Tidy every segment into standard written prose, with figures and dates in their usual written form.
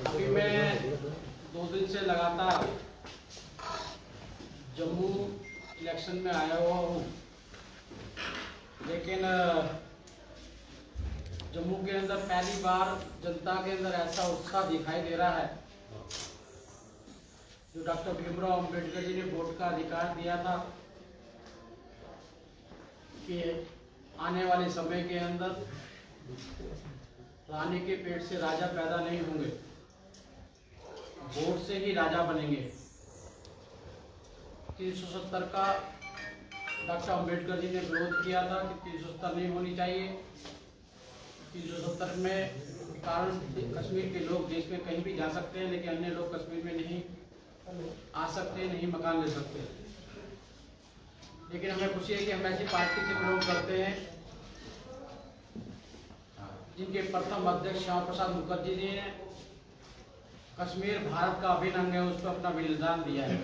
अभी मैं 2 दिन से लगातार जम्मू इलेक्शन में आया हुआ हूँ, लेकिन जम्मू के अंदर पहली बार जनता के अंदर ऐसा उत्साह दिखाई दे रहा है जो डॉक्टर भीमराव अंबेडकर जी ने वोट का अधिकार दिया था कि आने वाले समय के अंदर रानी के पेट से राजा पैदा नहीं होंगे, वोट से ही राजा बनेंगे। 370 का डॉक्टर अंबेडकर जी ने विरोध किया था कि 370 नहीं होनी चाहिए। 370 में कारण कश्मीर के लोग देश में कहीं भी जा सकते हैं, लेकिन अन्य लोग कश्मीर में नहीं आ सकते, नहीं मकान ले सकते। लेकिन हमें खुशी है कि हम ऐसी पार्टी से विरोध करते हैं जिनके प्रथम अध्यक्ष श्यामा प्रसाद मुखर्जी जी ने कश्मीर भारत का अभिन्न अंग है, उस पर अपना बलिदान दिया है।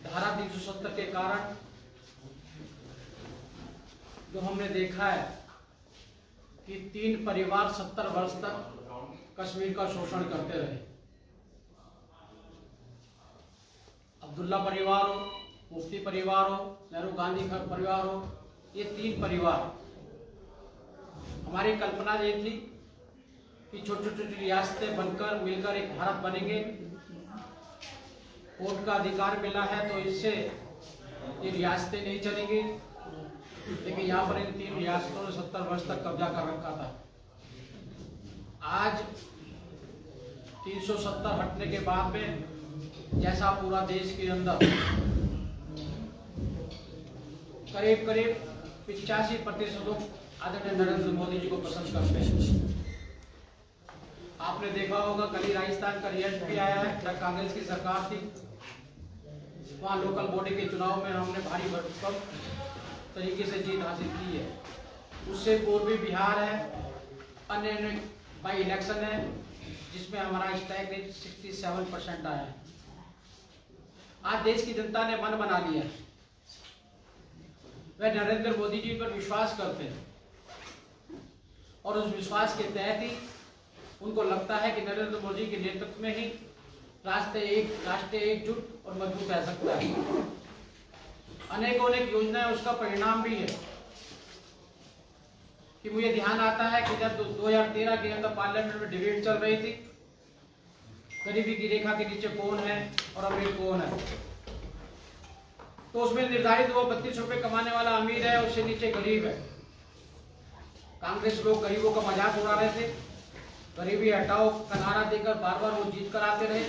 धारा 370 के कारण जो हमने देखा है कि 3 परिवार 70 वर्ष तक कश्मीर का शोषण करते रहे। अब्दुल्ला परिवार हो, मुफ्ती परिवार हो, नेहरू गांधी परिवार हो, ये 3 परिवार। हमारी कल्पना ये थी कि छोटी छोटी रियासतें बनकर मिलकर एक भारत बनेंगे। वोट का अधिकार मिला है तो इससे ये रियासतें नहीं चलेंगी, लेकिन यहाँ पर इन 3 रियासतों ने 70 वर्ष तक कब्जा कर रखा था। आज 370 हटने के बाद में जैसा पूरा देश के अंदर करीब 85% लोग आदरणीय नरेंद्र मोदी जी को पसंद करते हैं। आपने देखा होगा कल ही राजस्थान का रिजल्ट भी आया है, जब कांग्रेस की सरकार थी वहाँ लोकल बॉडी के चुनाव में हमने भारी भरकम तरीके से जीत हासिल की है। उससे पूर्व भी बिहार है, अन्य बाई इलेक्शन है जिसमें हमारा स्ट्राइक रेट 67% आया है। आज देश की जनता ने मन बना लिया है, वह नरेंद्र मोदी जी पर विश्वास करते हैं और उस विश्वास के तहत ही उनको लगता है कि नरेंद्र मोदी के नेतृत्व में ही राष्ट्र एकजुट और मजबूत रह सकता है। अनेकों योजनाएं उसका परिणाम भी है कि मुझे ध्यान आता है कि जब 2013 के अंदर पार्लियामेंट में डिबेट चल रही थी, गरीबी की रेखा के नीचे कौन है और अमीर कौन है, तो उसमें निर्धारित वो 32 रुपए कमाने वाला अमीर है, उससे नीचे गरीब है। कांग्रेस लोग गरीबों का मजाक उड़ा रहे थे, गरीबी हटाओ का नारा देकर बार बार वो जीत कर आते रहे।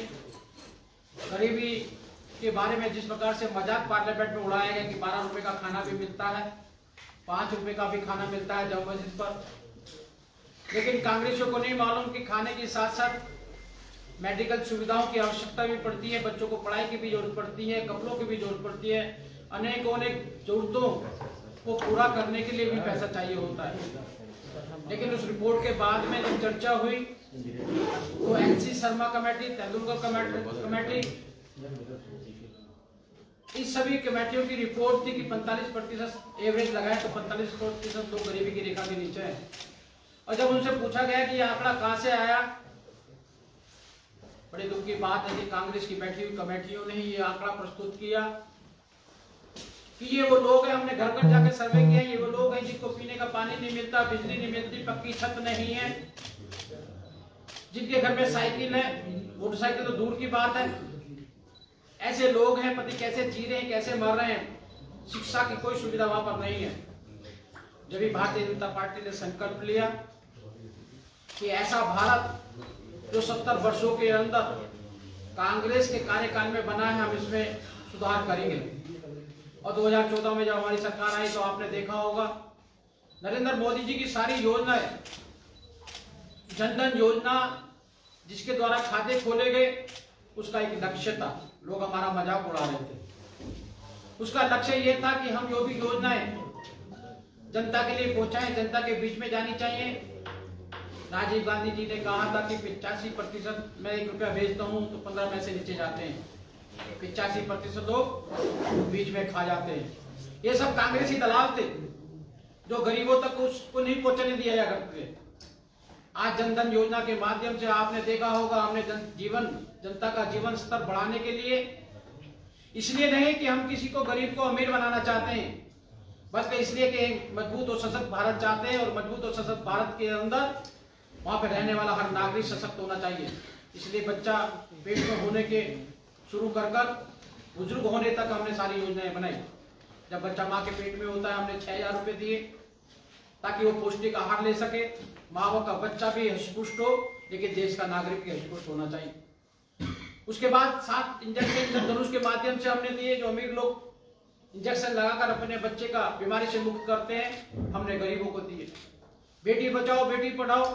गरीबी के बारे में जिस प्रकार से मजाक पार्लियामेंट में उड़ाया गया कि 12 रुपए का खाना भी मिलता है, 5 रुपए का भी खाना मिलता है जामा मस्जिद पर, लेकिन कांग्रेसियों को नहीं मालूम कि खाने के साथ साथ मेडिकल सुविधाओं की आवश्यकता भी पड़ती है, बच्चों को पढ़ाई की भी जरूरत पड़ती है, कपड़ों की भी जरूरत पड़ती है, अनेक जरूरतों को पूरा करने के लिए भी पैसा चाहिए होता है। लेकिन उस रिपोर्ट के बाद में जब चर्चा हुई तो NC Sharma committee, Tendulkar committee, इस सभी कमेटियों की रिपोर्ट थी कि 45% एवरेज लगाए तो 45% लोग गरीबी की रेखा के नीचे हैं। और जब उनसे पूछा गया कि यह आंकड़ा कहां से आया, बड़े दुख की बात है कि कांग्रेस की बैठी हुई कमेटियों ने ही ये आंकड़ा प्रस्तुत किया कि ये वो लोग हैं, हमने घर घर जाकर सर्वे किया, ये वो लोग हैं जिनको पीने का पानी नहीं मिलता, बिजली नहीं मिलती, पक्की छत नहीं है, जिनके घर में साइकिल है, मोटरसाइकिल तो दूर की बात है। ऐसे लोग हैं, पति कैसे जी रहे हैं, कैसे मर रहे हैं, शिक्षा की कोई सुविधा वहां पर नहीं है। जब भी भारतीय जनता पार्टी ने संकल्प लिया कि ऐसा भारत जो 70 वर्षों के अंदर कांग्रेस के कार्यकाल में बना है, हम इसमें सुधार करेंगे। और 2014 में जब हमारी सरकार आई तो आपने देखा होगा नरेंद्र मोदी जी की सारी योजनाएं, जनधन योजना जिसके द्वारा खाते खोले गए, उसका एक लक्ष्य था। लोग हमारा मजाक उड़ा रहे थे। उसका लक्ष्य यह था कि हम जो भी योजनाएं जनता के लिए पहुंचाएं, जनता के बीच में जानी चाहिए। राजीव गांधी जी ने कहा था कि 85% मैं 1 रुपया भेजता हूं तो 15 पैसे नीचे जाते हैं, 85% लोग बीच में खा जाते हैं। ये सब कांग्रेसी दलाल थे जो गरीबों तक उसको नहीं पहुंचने दिया करते। आज जनधन योजना के माध्यम से आपने देखा होगा, हमने जनता का जीवन स्तर बढ़ाने के लिए, इसलिए नहीं कि हम किसी को गरीब को अमीर बनाना चाहते हैं, बल्कि इसलिए कि मजबूत और सशक्त भारत चाहते हैं, और मजबूत और सशक्त भारत के अंदर वहां पर रहने वाला हर नागरिक सशक्त होना चाहिए। इसलिए बच्चा पेट में होने के शुरू कर बुजुर्ग होने तक हमने सारी योजनाएं बनाई। जब बच्चा माँ के पेट में होता है, हमने 6,000 रुपए दिए ताकि वो पौष्टिक आहार ले सके, माँ का बच्चा भी हष्टपुष्ट हो, लेकिन देश का नागरिक भी हष्टपुष्ट होना चाहिए। उसके बाद 7 इंजेक्शन धनुष के माध्यम से हमने दिए। जो अमीर लोग इंजेक्शन लगाकर अपने बच्चे का बीमारी से मुक्त करते हैं, हमने गरीबों को दिए। बेटी बचाओ बेटी पढ़ाओ,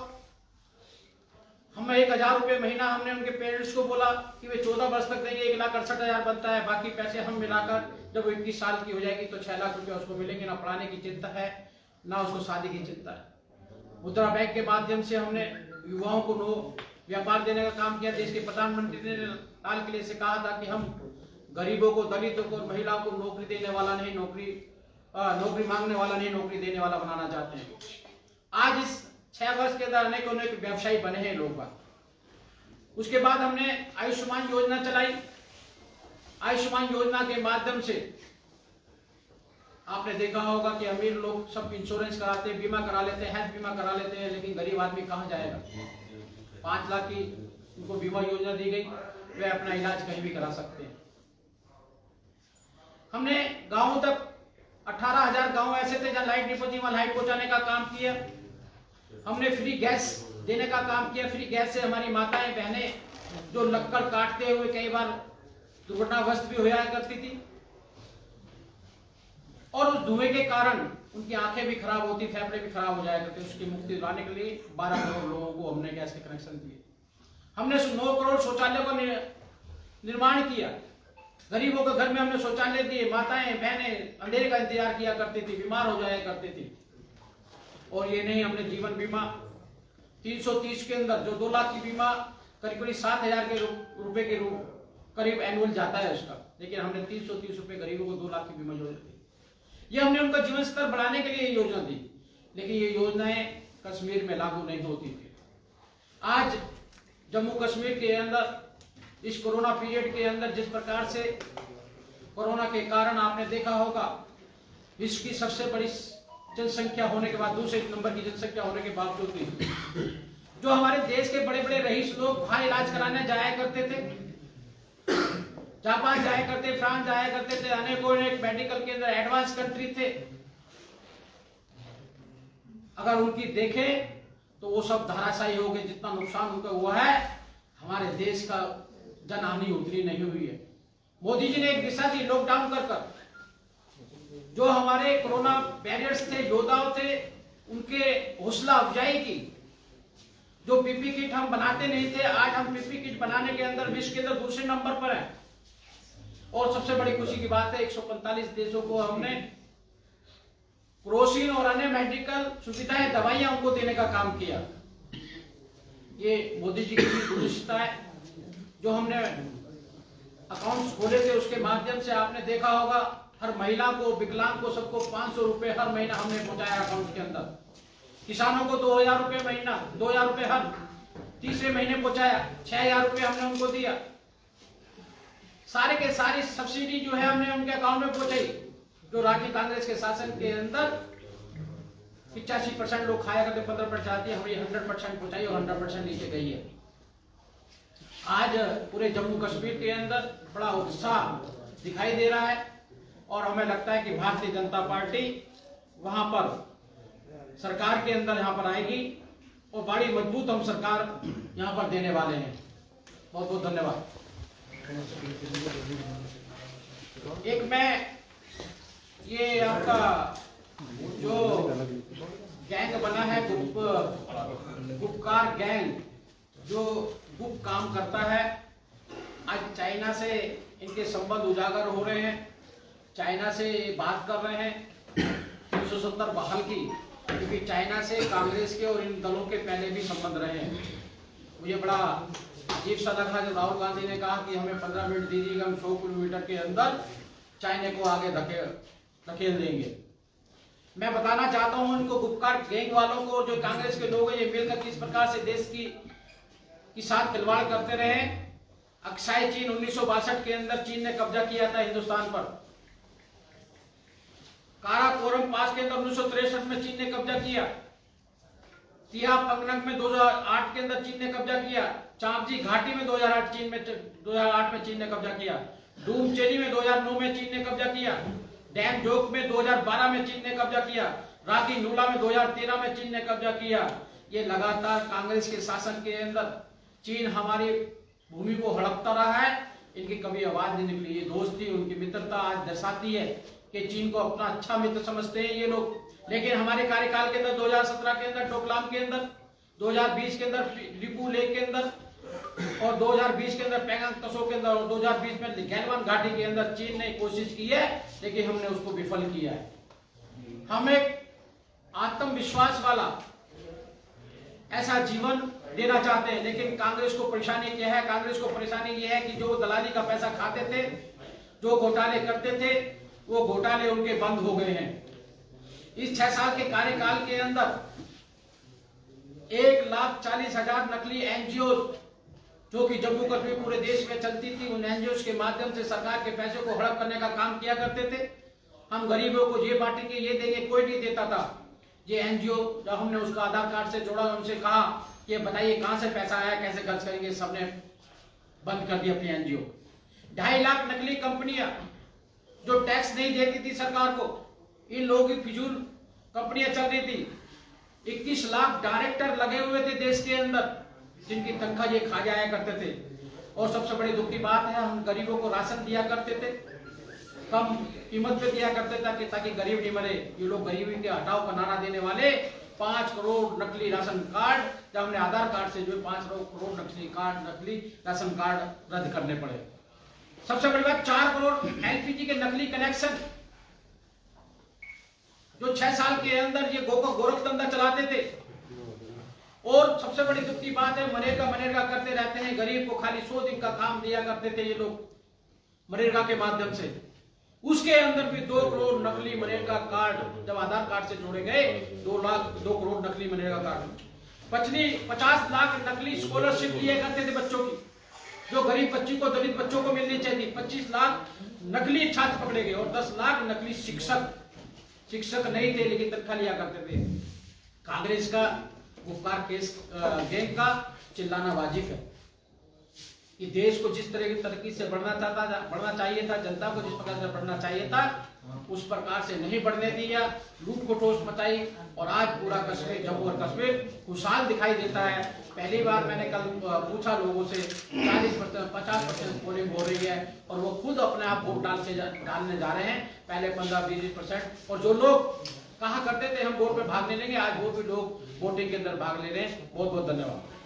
हम 1,000 रुपए महीना हमने उनके पेरेंट्स को बोला कि वे 14 वर्ष तक देंगे, 1,68,000 बनता है। बाकी पैसे हम मिलाकर जब वो 21 साल की हो जाएगी तो 6 लाख रुपए उसको मिलेंगे। ना पढ़ाने की चिंता है, ना उसको शादी की चिंता है। मुद्रा बैंक के माध्यम से हमने युवाओं को व्यापार देने का काम किया। देश के प्रधानमंत्री ने लाल किले से कहा था कि हम गरीबों को, दलितों को, महिलाओं को नौकरी देने वाला नहीं, नौकरी मांगने वाला नहीं, नौकरी देने वाला बनाना चाहते हैं। आज इस 6 वर्ष के अंदर अनेक व्यवसायी बने हैं लोग। उसके बाद हमने आयुष्मान योजना चलाई। आयुष्मान योजना के माध्यम से आपने देखा होगा कि अमीर लोग सब इंश्योरेंस कराते हैं, बीमा करा लेते हैं, हेल्थ बीमा करा लेते हैं, लेकिन गरीब आदमी कहां जाएगा। 5 लाख की उनको बीमा योजना दी गई, वे अपना इलाज कहीं भी करा सकते हैं। हमने गांवों तक 18,000 गांव ऐसे थे जहां लाइट नहीं पहुंची, वहां लाइट पहुंचाने का काम किया। हमने फ्री गैस देने का काम किया। फ्री गैस से हमारी माताएं बहनें जो लक्कड़ काटते हुए कई बार दुर्घटनाग्रस्त भी होया करती थी, और उस धुएं के कारण उनकी आंखें भी खराब होती, फेफड़े भी खराब हो जाया करते। उसकी मुक्ति दिलाने के लिए 12 करोड़ लोगों को हमने गैस के कनेक्शन दिए। हमने 9 करोड़ शौचालय का निर्माण किया। गरीबों के घर में हमने शौचालय दिए। माताएं बहनें अंधेरे का इंतजार किया करती थी, बीमार हो जाया करती थी। और ये नहीं, हमने जीवन बीमा 330 के अंदर जो 2 लाख की बीमा करीब 7,000 के रुपए के करीब एनुअल जाता है उसका, लेकिन हमने 330 रुपए गरीबों को 2 लाख की बीमा योजना दी। ये हमने उनका जीवन स्तर बढ़ाने के लिए ये योजना दी, लेकिन ये योजनाएं कश्मीर में लागू नहीं होती थी। आज जम्मू कश्मीर के अंदर इस कोरोना पीरियड के अंदर जिस प्रकार से कोरोना के कारण आपने देखा होगा, विश्व की सबसे बड़ी जनसंख्या होने के बाद, दूसरे नंबर की जनसंख्या होने के बावजूद भी जो हमारे देश के बड़े बड़े रईस लोग बाहर इलाज कराने जाया करते थे, जापान जाया करते, फ्रांस जाया करते थे, अनेकों मेडिकल के अंदर एडवांस कंट्री थे। अगर उनकी देखें तो वो सब धराशायी हो गए। जितना नुकसान उनका हुआ है, हमारे देश का जनहानि उतनी नहीं हुई है। मोदी जी ने एक दिशा दी लॉकडाउन कर जो हमारे कोरोना बैरियर्स थे, योद्धाओं थे, उनके हौसला अफजाई की। जो पीपी किट हम बनाते नहीं थे, आज हम पीपी किट बनाने के अंदर विश्व के अंदर दूसरे नंबर पर हैं। और सबसे बड़ी खुशी की बात है, 145 देशों को हमने क्रोसिन और अन्य मेडिकल सुविधाएं, दवाइयां उनको देने का काम किया। ये मोदी जी की दूरदर्शिता है। जो हमने अकाउंट्स खोले थे, उसके माध्यम से आपने देखा होगा हर महिला को, विकलांग को, सबको 500 रुपए हर महीना हमने पहुंचाया अकाउंट के अंदर। किसानों को 2,000 रुपए महीना, 2,000 रुपए हर तीसरे महीने पहुंचाया। 6,000 रुपए हमने उनको दिया। सारे के सारी सब्सिडी जो है हमने उनके अकाउंट में पहुंचाई। जो राज्य कांग्रेस के शासन के अंदर 85% लोग खाया करते, 15% आती है, हमने 100% पहुंचाई और 100% नीचे गई है। आज पूरे जम्मू कश्मीर के अंदर बड़ा उत्साह दिखाई दे रहा है, और हमें लगता है कि भारतीय जनता पार्टी वहां पर सरकार के अंदर यहां पर आएगी, और बड़ी मजबूत हम सरकार यहां पर देने वाले हैं। बहुत बहुत धन्यवाद। एक मैं ये आपका जो गैंग बना है, गुपकार गैंग, जो गुप्त काम करता है, आज चाइना से इनके संबंध उजागर हो रहे हैं। चाइना से बात कर रहे हैं 370 बहाल की, क्योंकि चाइना से कांग्रेस के और इन दलों के पहले भी संबंध रहे हैं। मुझे बड़ा अजीब सा लगा जब राहुल गांधी ने कहा कि हमें 15 मिनट दीजिएगा, हम 100 किलोमीटर के अंदर चाइना को आगे धकेल देंगे। मैं बताना चाहता हूं उनको गुपकार गैंग वालों को, जो कांग्रेस के लोग हैं, ये मिलकर किस प्रकार से देश की साथ खिलवाड़ करते रहे। अक्साई चीन 1962 के अंदर चीन ने कब्जा किया था हिंदुस्तान पर। काराकोरम पास के अंदर 1963 में चीन ने कब्जा किया। तिया पंगनग में 2008 के अंदर चीन ने कब्जा किया। चांपजी घाटी में 2008 में चीन ने कब्जा किया। डूमचेरी में 2009 में चीन ने कब्जा किया। डैम जोक में 2012 में चीन ने कब्जा किया। राकी नूला में 2013 में चीन ने कब्जा किया। ये लगातार कांग्रेस के शासन के अंदर चीन हमारी भूमि को हड़पता रहा है। इनकी कभी आवाज नहीं निकली। ये दोस्ती, उनकी मित्रता आज दर्शाती है कि चीन को अपना अच्छा मित्र समझते हैं ये लोग। लेकिन हमारे कार्यकाल के अंदर 2017 के अंदर डोकलाम के अंदर, 2020 के अंदर रिपू लेक के अंदर और 2020 के अंदर पैंगोंग त्सो के अंदर और 2020 में गैलवान घाटी के अंदर चीन ने कोशिश की है, लेकिन हमने उसको विफल किया है। हम एक आत्मविश्वास वाला ऐसा जीवन देना चाहते हैं, लेकिन कांग्रेस को परेशानी क्या है? कांग्रेस को परेशानी यह है कि जो दलाली का पैसा खाते थे, जो घोटाले करते थे, वो घोटाले उनके बंद हो गए हैं। इस 6 साल के कार्यकाल के अंदर 1,40,000 नकली एनजीओ जो कि जम्मू कश्मीर पूरे देश में चलती थी, उन एनजीओ के माध्यम से सरकार के पैसे को हड़प करने का काम किया करते थे। हम गरीबों को ये बांटेंगे, ये देंगे, कोई नहीं देता था। ये एनजीओ जब हमने उसका आधार कार्ड से जोड़ा, उनसे कहा कि बताइए कहां से पैसा आया, कैसे खर्च करेंगे, सबने बंद कर दी अपनी एनजीओ। 2.5 लाख नकली कंपनियां जो टैक्स नहीं देती थी सरकार को, इन लोगों की फिजूल कंपनियां चल रही थी। 21 लाख डायरेक्टर लगे हुए थे देश के अंदर, जिनकी तनख्वाह ये खा जाया करते थे। और सबसे बड़ी दुख की बात है, हम गरीबों को राशन दिया करते थे, कम कीमत पे दिया करते थे ताकि गरीब नहीं मरे। ये लोग गरीबी के हटाओ का नारा देने वाले 5 करोड़ नकली राशन कार्ड, जब हमने आधार कार्ड से जो 5 करोड़ नकली राशन कार्ड रद्द करने पड़े। सबसे बड़ी बात, 4 करोड़ एलपीजी के नकली कनेक्शन जो 6 साल के अंदर ये गोरख धंधा चलाते थे। और सबसे बड़ी दुख की बात है, मनरेगा करते रहते हैं, गरीब को खाली 100 दिन का काम दिया करते थे ये लोग मनरेगा के माध्यम से। उसके अंदर भी 2 करोड़ नकली मनरेगा कार्ड जब आधार कार्ड से जोड़े गए, 2 करोड़ नकली मनरेगा कार्ड। 50 लाख नकली स्कॉलरशिप लिए करते थे बच्चों की, जो गरीब बच्ची को, दलित बच्चों को मिलनी चाहिए। 25 लाख नकली छात्र पकड़े गए और 10 लाख नकली शिक्षक नहीं थे, लेकिन तनख्वाह लिया करते थे। कांग्रेस का गुपकार केस गैंग का चिल्लाना वाजिब है कि देश को जिस तरह की तरक्की से बढ़ना चाहिए था, जनता को जिस प्रकार से बढ़ना चाहिए था, उस प्रकार से नहीं बढ़ने दिया, लूट खसोट मचाई। और आज पूरा कश्मीर, जम्मू और कश्मीर खुशहाल दिखाई देता है। पहली बार मैंने कल पूछा लोगों से, 40% 50% पोलिंग हो रही है और वो खुद अपने आप वोट डालने जा रहे हैं। पहले 15-20%। और जो लोग कहा करते थे हम वोट में भाग ले लेंगे, आज वो भी लोग वोटिंग के अंदर भाग ले रहे हैं। बहुत बहुत धन्यवाद।